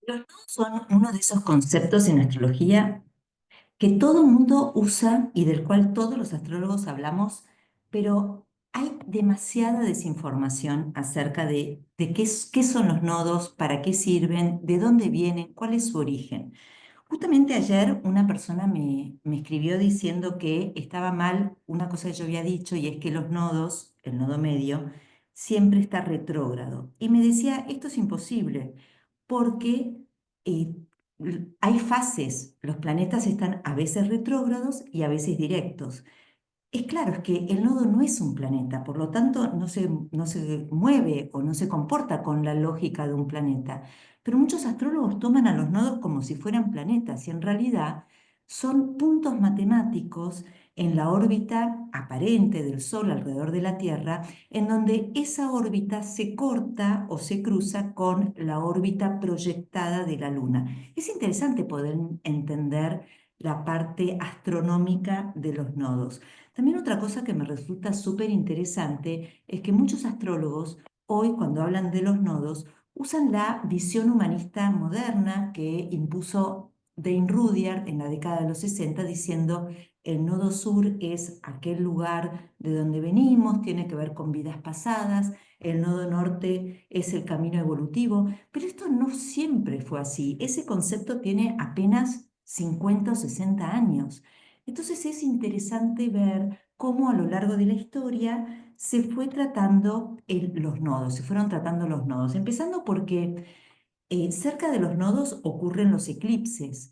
Los nodos son uno de esos conceptos en astrología que todo el mundo usa y del cual todos los astrólogos hablamos, pero hay demasiada desinformación acerca de qué son los nodos, para qué sirven, de dónde vienen, cuál es su origen. Justamente ayer una persona me escribió diciendo que estaba mal una cosa que yo había dicho, y es que los nodos, el nodo medio, siempre está retrógrado. Y me decía, esto es imposible, porque eh, hay fases, los planetas están a veces retrógrados y a veces directos. Es claro, es que el nodo no es un planeta, por lo tanto no se mueve o no se comporta con la lógica de un planeta. Pero muchos astrólogos toman a los nodos como si fueran planetas y en realidad son puntos matemáticos en la órbita aparente del Sol alrededor de la Tierra, en donde esa órbita se corta o se cruza con la órbita proyectada de la Luna. Es interesante poder entender la parte astronómica de los nodos. También otra cosa que me resulta súper interesante es que muchos astrólogos hoy, cuando hablan de los nodos, usan la visión humanista moderna que impuso Dane Rudyard en la década de los 60, diciendo el nodo sur es aquel lugar de donde venimos, tiene que ver con vidas pasadas, el nodo norte es el camino evolutivo, pero esto no siempre fue así. Ese concepto tiene apenas 50 o 60 años. Entonces es interesante ver cómo a lo largo de la historia se fue tratando los nodos, se fueron tratando los nodos, empezando porque cerca de los nodos ocurren los eclipses.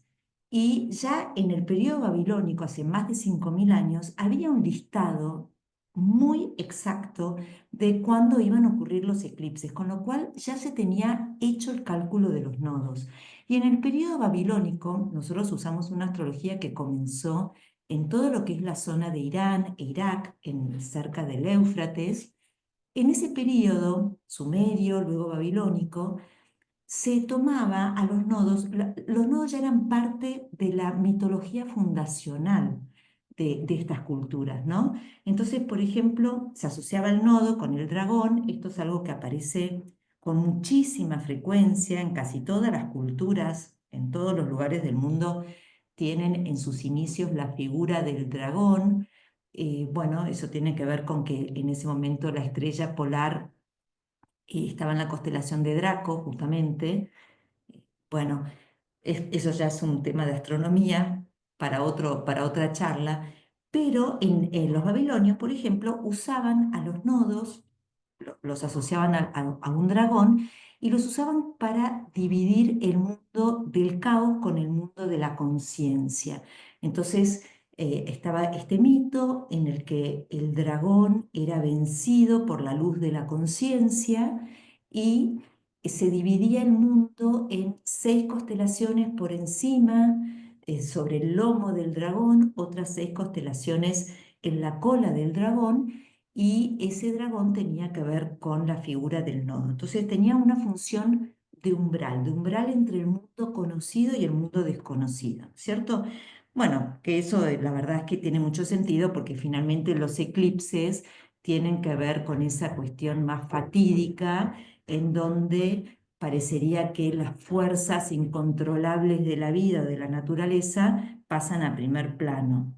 Y ya en el periodo babilónico, hace más de 5.000 años, había un listado muy exacto de cuándo iban a ocurrir los eclipses, con lo cual ya se tenía hecho el cálculo de los nodos. Y en el periodo babilónico, nosotros usamos una astrología que comenzó en todo lo que es la zona de Irán e Irak, cerca del Éufrates. En ese periodo, sumerio, luego babilónico, se tomaba a los nodos, los nodos ya eran parte de la mitología fundacional de estas culturas, ¿no? Entonces, por ejemplo, se asociaba el nodo con el dragón. Esto es algo que aparece con muchísima frecuencia en casi todas las culturas, en todos los lugares del mundo tienen en sus inicios la figura del dragón. Bueno, eso tiene que ver con que en ese momento la estrella polar estaba en la constelación de Draco, justamente. Bueno, eso ya es un tema de astronomía para otra charla, pero en los babilonios, por ejemplo, usaban a los nodos, los asociaban a un dragón y los usaban para dividir el mundo del caos con el mundo de la conciencia. Entonces, estaba este mito en el que el dragón era vencido por la luz de la conciencia y se dividía el mundo en 6 constelaciones por encima, sobre el lomo del dragón, otras 6 constelaciones en la cola del dragón, y ese dragón tenía que ver con la figura del nodo. Entonces tenía una función de umbral entre el mundo conocido y el mundo desconocido, ¿cierto? Bueno, que eso la verdad es que tiene mucho sentido porque finalmente los eclipses tienen que ver con esa cuestión más fatídica en donde parecería que las fuerzas incontrolables de la vida o de la naturaleza pasan a primer plano.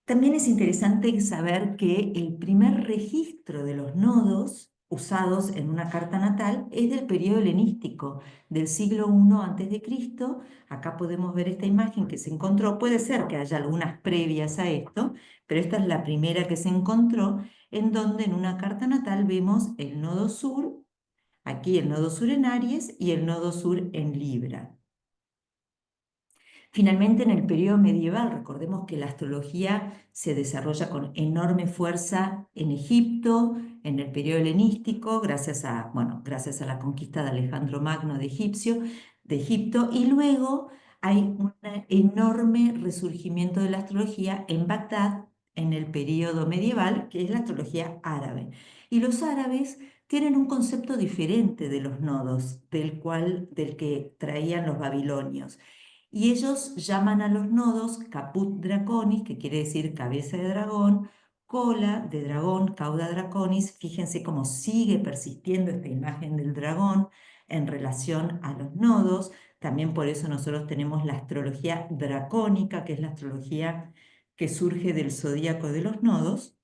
También es interesante saber que el primer registro de los nodos usados en una carta natal es del periodo helenístico, del siglo I antes de Cristo. Acá podemos ver esta imagen que se encontró. Puede ser que haya algunas previas a esto, pero esta es la primera que se encontró, en donde en una carta natal vemos el nodo sur, aquí el nodo sur en Aries y el nodo sur en Libra. Finalmente, en el periodo medieval, recordemos que la astrología se desarrolla con enorme fuerza en Egipto, en el periodo helenístico, bueno, gracias a la conquista de Alejandro Magno de Egipto, y luego hay un enorme resurgimiento de la astrología en Bagdad, en el periodo medieval, que es la astrología árabe. Y los árabes tienen un concepto diferente de los nodos, del que traían los babilonios. Y ellos llaman a los nodos caput draconis, que quiere decir cabeza de dragón, cola de dragón, cauda draconis. Fíjense cómo sigue persistiendo esta imagen del dragón. en relación a los nodos. También por eso nosotros tenemos la astrología dracónica, que es la astrología que surge del zodíaco de los nodos.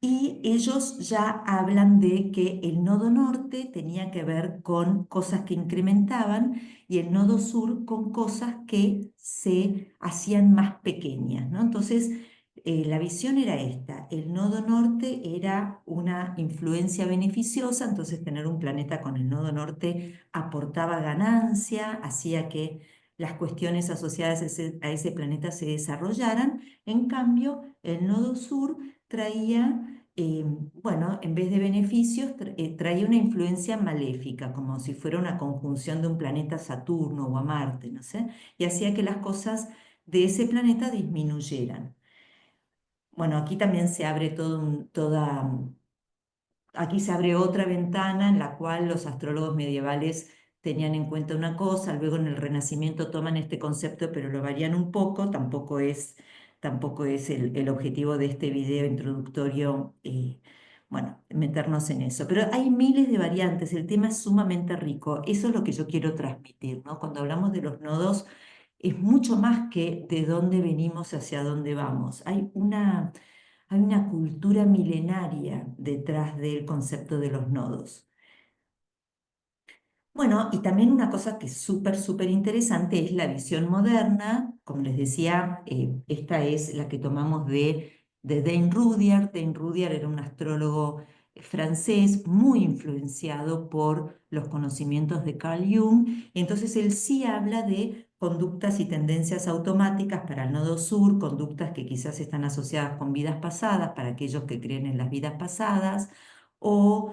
Y ellos ya hablan de que el nodo norte tenía que ver con cosas que incrementaban y el nodo sur con cosas que se hacían más pequeñas, ¿no? Entonces, la visión era esta: el nodo norte era una influencia beneficiosa, entonces tener un planeta con el nodo norte aportaba ganancia, hacía que las cuestiones asociadas a ese planeta se desarrollaran. En cambio, el nodo sur traía, bueno, en vez de beneficios, traía una influencia maléfica, como si fuera una conjunción de un planeta a Saturno o a Marte, no sé, y hacía que las cosas de ese planeta disminuyeran. Bueno, aquí también se abre aquí se abre otra ventana en la cual los astrólogos medievales tenían en cuenta una cosa, luego en el Renacimiento toman este concepto, pero lo varían un poco. Tampoco es el objetivo de este video introductorio, bueno, meternos en eso. Pero hay miles de variantes, el tema es sumamente rico. Eso es lo que yo quiero transmitir, ¿no? Cuando hablamos de los nodos, es mucho más que de dónde venimos hacia dónde vamos. Hay una cultura milenaria detrás del concepto de los nodos. Bueno, y también una cosa que es súper interesante es la visión moderna. Como les decía, esta es la que tomamos de Dane Rudhyar. Dane Rudhyar era un astrólogo francés muy influenciado por los conocimientos de Carl Jung. Entonces él sí habla de conductas y tendencias automáticas para el nodo sur, conductas que quizás están asociadas con vidas pasadas para aquellos que creen en las vidas pasadas, o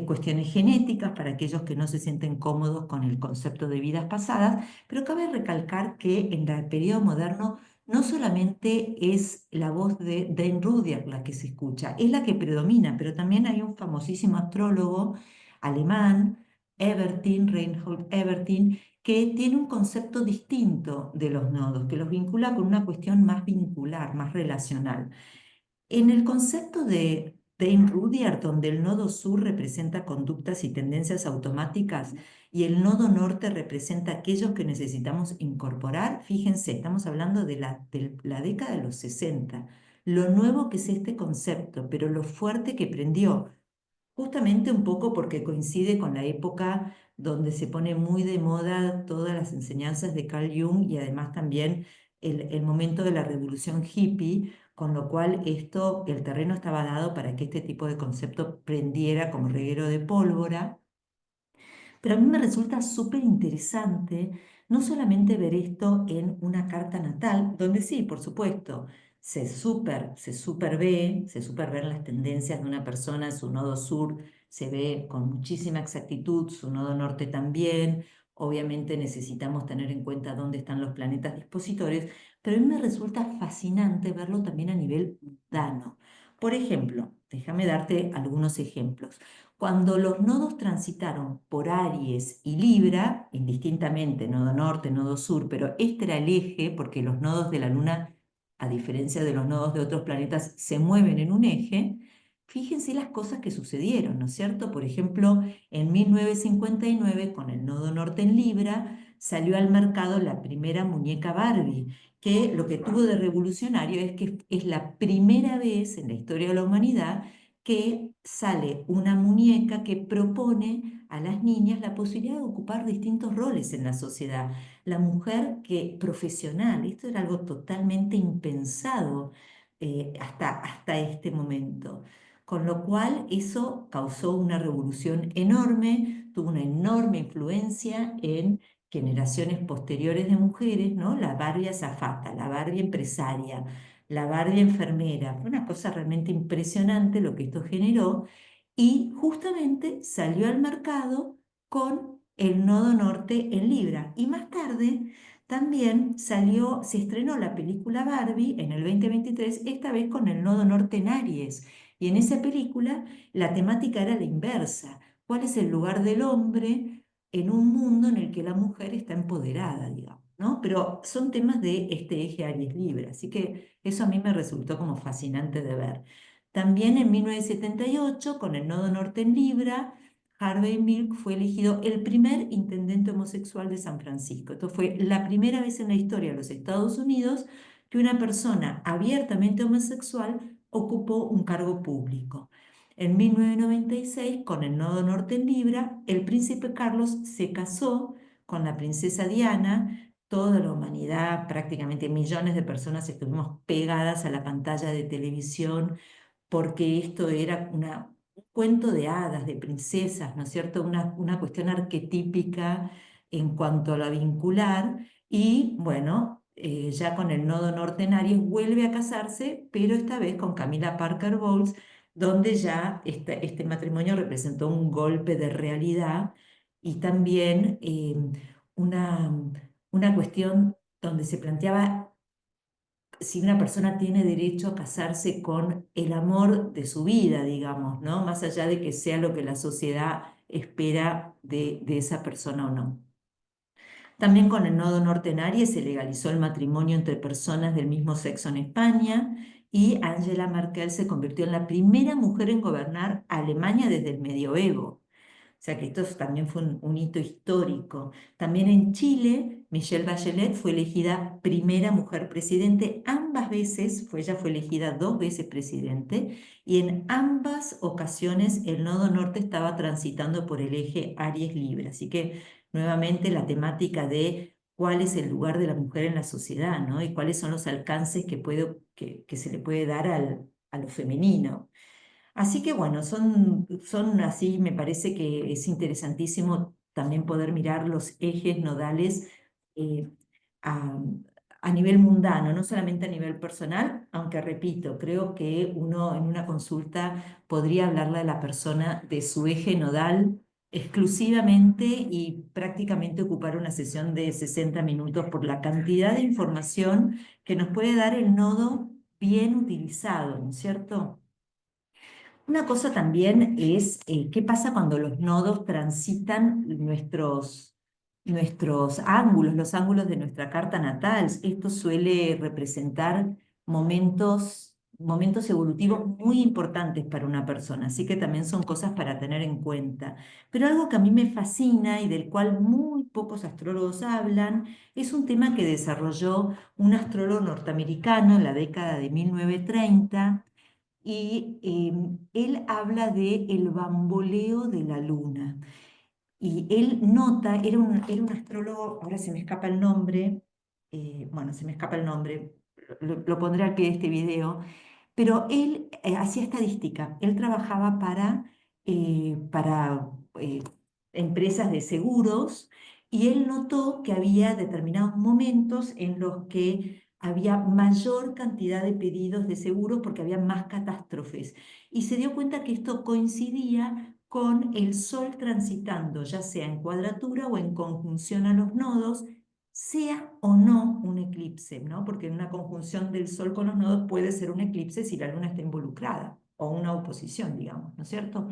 cuestiones genéticas para aquellos que no se sienten cómodos con el concepto de vidas pasadas. Pero cabe recalcar que en el periodo moderno no solamente es la voz de Dane Rudhyar la que se escucha, es la que predomina, pero también hay un famosísimo astrólogo alemán, Ebertin, Reinhold Ebertin, que tiene un concepto distinto de los nodos, que los vincula con una cuestión más vincular, más relacional. En el concepto de Dane Rudhyar, donde el nodo sur representa conductas y tendencias automáticas y el nodo norte representa aquellos que necesitamos incorporar, fíjense, estamos hablando de la década de los 60, lo nuevo que es este concepto, pero lo fuerte que prendió. Justamente un poco porque coincide con la época donde se pone muy de moda todas las enseñanzas de Carl Jung, y además también el momento de la revolución hippie, con lo cual el terreno estaba dado para que este tipo de concepto prendiera como reguero de pólvora. Pero a mí me resulta súper interesante no solamente ver esto en una carta natal, donde sí, por supuesto, se super ven las tendencias de una persona en su nodo sur, se ve con muchísima exactitud, su nodo norte también. Obviamente necesitamos tener en cuenta dónde están los planetas dispositores, pero a mí me resulta fascinante verlo también a nivel mundano. Por ejemplo, déjame darte algunos ejemplos. Cuando los nodos transitaron por Aries y Libra, indistintamente, nodo norte, nodo sur, pero este era el eje, porque los nodos de la Luna, a diferencia de los nodos de otros planetas, se mueven en un eje. Fíjense las cosas que sucedieron, ¿no es cierto? Por ejemplo, en 1959, con el nodo norte en Libra, salió al mercado la primera muñeca Barbie, que lo que tuvo de revolucionario es que es la primera vez en la historia de la humanidad que sale una muñeca que propone a las niñas la posibilidad de ocupar distintos roles en la sociedad. La mujer que profesional, esto era algo totalmente impensado, hasta este momento. Con lo cual eso causó una revolución enorme, tuvo una enorme influencia en generaciones posteriores de mujeres, ¿no? La Barbie azafata, la Barbie empresaria, la Barbie enfermera. Fue una cosa realmente impresionante lo que esto generó, y justamente salió al mercado con el nodo norte en Libra. Y más tarde también se estrenó la película Barbie en el 2023, esta vez con el nodo norte en Aries. Y en esa película la temática era la inversa. ¿Cuál es el lugar del hombre en un mundo en el que la mujer está empoderada, digamos, ¿no? Pero son temas de este eje Aries-Libra, así que eso a mí me resultó como fascinante de ver. También en 1978, con el nodo norte en Libra, Harvey Milk fue elegido el primer intendente homosexual de San Francisco. Esto fue la primera vez en la historia de los Estados Unidos que una persona abiertamente homosexual ocupó un cargo público. En 1996, con el Nodo Norte en Libra, el príncipe Carlos se casó con la princesa Diana. Toda la humanidad, prácticamente millones de personas, estuvimos pegadas a la pantalla de televisión porque esto era un cuento de hadas, de princesas, ¿no es cierto? Una cuestión arquetípica en cuanto a lo vincular. Y bueno, ya con el nodo norte en Aries vuelve a casarse, pero esta vez con Camila Parker Bowles, donde ya este matrimonio representó un golpe de realidad y también una, una cuestión donde se planteaba si una persona tiene derecho a casarse con el amor de su vida, digamos, ¿no? Más allá de que sea lo que la sociedad espera de esa persona o no. También con el nodo norte en Aries se legalizó el matrimonio entre personas del mismo sexo en España y Angela Merkel se convirtió en la primera mujer en gobernar Alemania desde el medioevo. O sea que esto también fue un hito histórico. También en Chile, Michelle Bachelet fue elegida primera mujer presidente. Ambas veces, ella fue elegida 2 veces presidente y en ambas ocasiones el nodo norte estaba transitando por el eje Aries-Libra. Así que nuevamente la temática de cuál es el lugar de la mujer en la sociedad, ¿no? Y cuáles son los alcances que se le puede dar a lo femenino. Así que bueno, son así, me parece que es interesantísimo también poder mirar los ejes nodales eh, a, a nivel mundano, no solamente a nivel personal, aunque repito, creo que uno en una consulta podría hablarle a la persona de su eje nodal exclusivamente y prácticamente ocupar una sesión de 60 minutos por la cantidad de información que nos puede dar el nodo bien utilizado, ¿no es cierto? Una cosa también es qué pasa cuando los nodos transitan nuestros ángulos, los ángulos de nuestra carta natal. Esto suele representar momentos evolutivos muy importantes para una persona, así que también son cosas para tener en cuenta. Pero algo que a mí me fascina y del cual muy pocos astrólogos hablan, es un tema que desarrolló un astrólogo norteamericano en la década de 1930 y él habla de el bamboleo de la luna. Y él nota, era un astrólogo, ahora se me escapa el nombre, bueno, se me escapa el nombre, lo pondré al pie de este video, pero él hacía estadística, él trabajaba para empresas de seguros y él notó que había determinados momentos en los que había mayor cantidad de pedidos de seguros porque había más catástrofes y se dio cuenta que esto coincidía con el Sol transitando, ya sea en cuadratura o en conjunción a los nodos, sea o no un eclipse, ¿no? Porque en una conjunción del Sol con los nodos puede ser un eclipse si la Luna está involucrada, o una oposición, digamos, ¿no es cierto?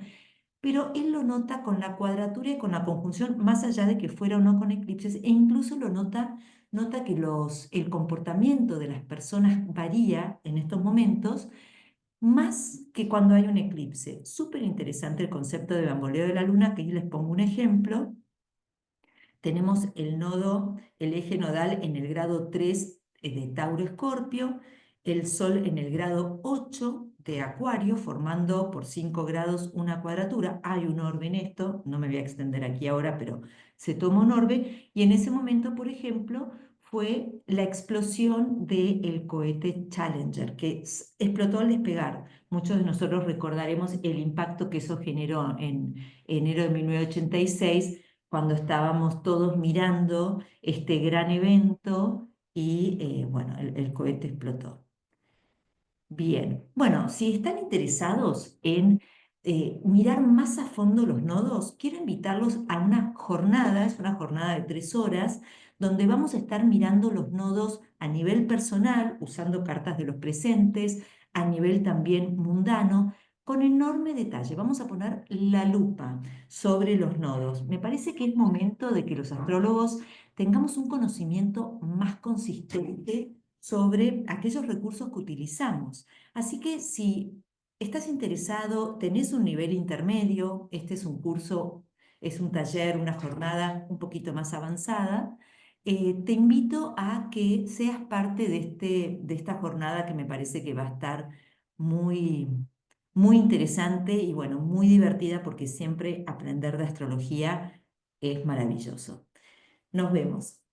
Pero él lo nota con la cuadratura y con la conjunción, más allá de que fuera o no con eclipses, e incluso nota que el comportamiento de las personas varía en estos momentos, más que cuando hay un eclipse. Súper interesante el concepto de bamboleo de la Luna, que les pongo un ejemplo. Tenemos el nodo, el eje nodal en el grado 3 de Tauro Escorpio, el Sol en el grado 8 de Acuario, formando por 5 grados una cuadratura. Hay un orbe en esto, no me voy a extender aquí ahora, pero se toma un orbe, y en ese momento, por ejemplo, fue la explosión del cohete Challenger, que explotó al despegar. Muchos de nosotros recordaremos el impacto que eso generó en enero de 1986 cuando estábamos todos mirando este gran evento y bueno, el cohete explotó. Bien, bueno, si están interesados en mirar más a fondo los nodos, quiero invitarlos a una jornada, es una jornada de 3 horas, donde vamos a estar mirando los nodos a nivel personal, usando cartas de los presentes, a nivel también mundano, con enorme detalle. Vamos a poner la lupa sobre los nodos. Me parece que es momento de que los astrólogos tengamos un conocimiento más consistente sobre aquellos recursos que utilizamos. Así que si ¿Estás interesado? ¿Tenés un nivel intermedio? Este es un curso, es un taller, una jornada un poquito más avanzada. Te invito a que seas parte de esta jornada que me parece que va a estar muy, muy interesante y bueno, muy divertida porque siempre aprender de astrología es maravilloso. Nos vemos.